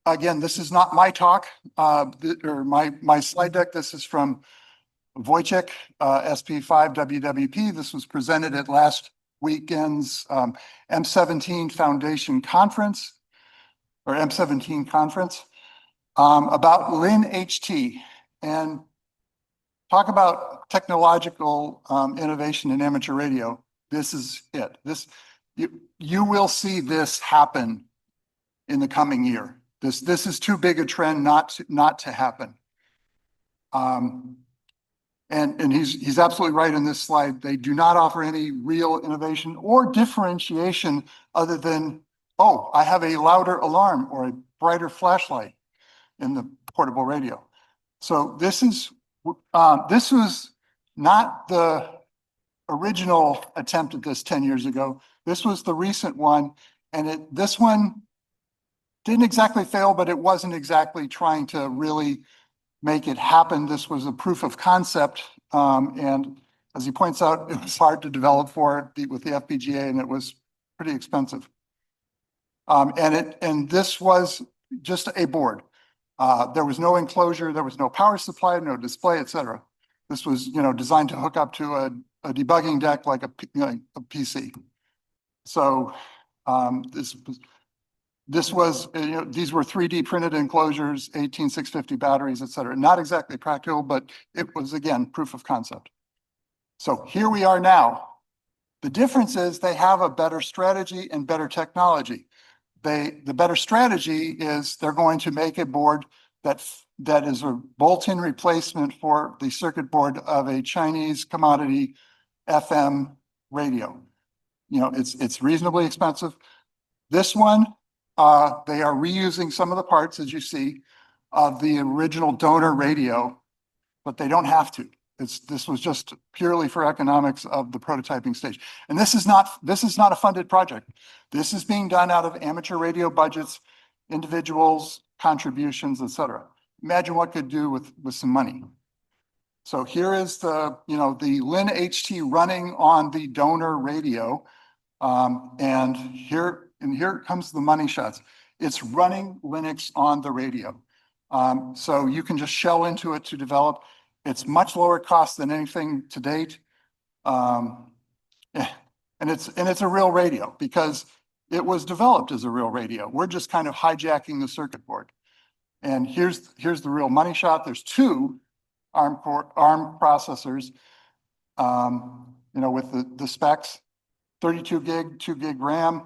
again, this is not my talk, or my slide deck. This is from Wojciech, SP5 WWP. This was presented at last weekend's M17 Foundation Conference, or M17 Conference, about LinHT. And talk about technological innovation in amateur radio. This is it. You will see this happen in the coming year. This is too big a trend not to happen. And he's absolutely right in this slide. They do not offer any real innovation or differentiation other than, oh, I have a louder alarm or a brighter flashlight in the portable radio. So this was not the original attempt at this 10 years ago. This was the recent one, and this one didn't exactly fail, but it wasn't exactly trying to really make it happen. This was a proof of concept, and as he points out, it was hard to develop with the FPGA, and it was pretty expensive. And this was just a board. There was no enclosure, there was no power supply, no display, etc. This was, designed to hook up to a debugging deck like a PC. So these were 3D printed enclosures, 18650 batteries, etc. Not exactly practical, but it was, again, proof of concept. So here we are now. The difference is they have a better strategy and better technology. The better strategy is they're going to make a board that is a bolt-in replacement for the circuit board of a Chinese commodity FM radio. It's reasonably expensive. This one, they are reusing some of the parts, as you see, of the original donor radio, but they don't have to. This was just purely for economics of the prototyping stage. And this is not a funded project. This is being done out of amateur radio budgets, individuals, contributions, etc. Imagine what could do with some money. So here is the LinHT running on the donor radio, and here comes the money shots. It's running Linux on the radio, so you can just shell into it to develop. It's much lower cost than anything to date, and it's a real radio because it was developed as a real radio. We're just kind of hijacking the circuit board. And here's the real money shot. There's two ARM processors, with the specs, 32 gig, 2 gig RAM,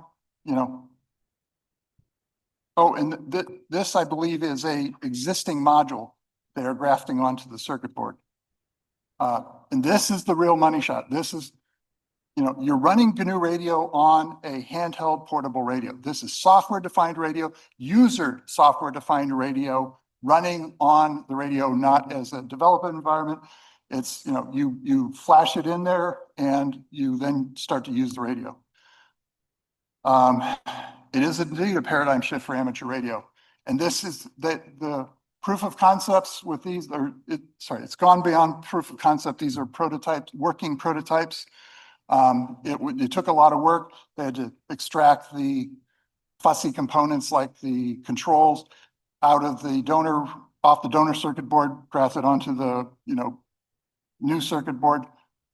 Oh, and this, I believe, is a existing module they are grafting onto the circuit board. And this is the real money shot. This is, you're running GNU radio on a handheld portable radio. This is software-defined radio, user software-defined radio running on the radio, not as a development environment. It's, you flash it in there and you then start to use the radio. It is indeed a paradigm shift for amateur radio. And this is the proof of concepts with these, it's gone beyond proof of concept. These are prototypes, working prototypes. It took a lot of work. They had to extract the fussy components like the controls off the donor circuit board, graft it onto the new circuit board.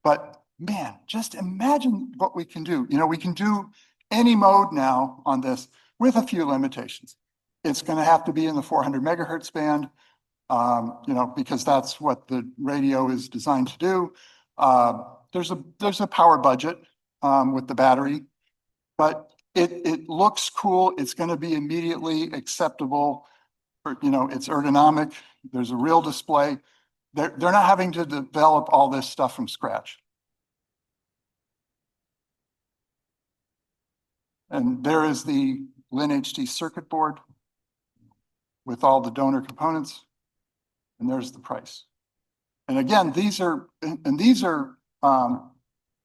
But man, just imagine what we can do. We can do any mode now on this with a few limitations. It's going to have to be in the 400 megahertz band, because that's what the radio is designed to do. There's a power budget with the battery, but it looks cool. It's going to be immediately acceptable. It's ergonomic. There's a real display. They're not having to develop all this stuff from scratch. And there is the LinHT circuit board with all the donor components, and there's the price. And again, these are the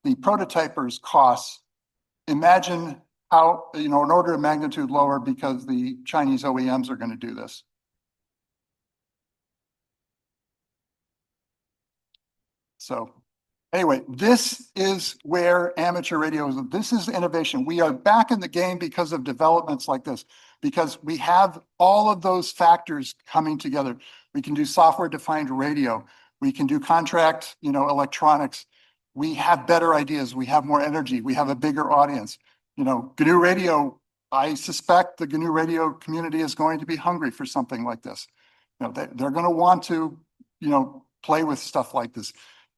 prototypers' costs. Imagine how, an order of magnitude lower because the Chinese OEMs are going to do this. So anyway, this is where amateur radio is. This is innovation. We are back in the game because of developments like this. because we have all of those factors coming together. We can do software-defined radio. We can do contract, electronics. We have better ideas. We have more energy. We have a bigger audience. GNU Radio, I suspect the GNU Radio community is going to be hungry for something like this. They're going to want to, play with stuff like this.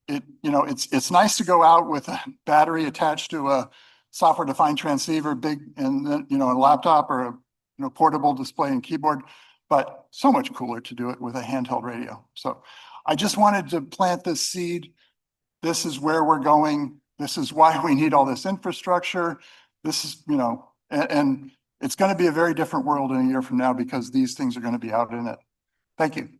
It's nice to go out with a battery attached to a software-defined transceiver, big, and then, a laptop or a portable display and keyboard, but so much cooler to do it with a handheld radio. So I just wanted to plant this seed. This is where we're going. This is why we need all this infrastructure. This is, and it's going to be a very different world in a year from now because these things are going to be out in it. Thank you.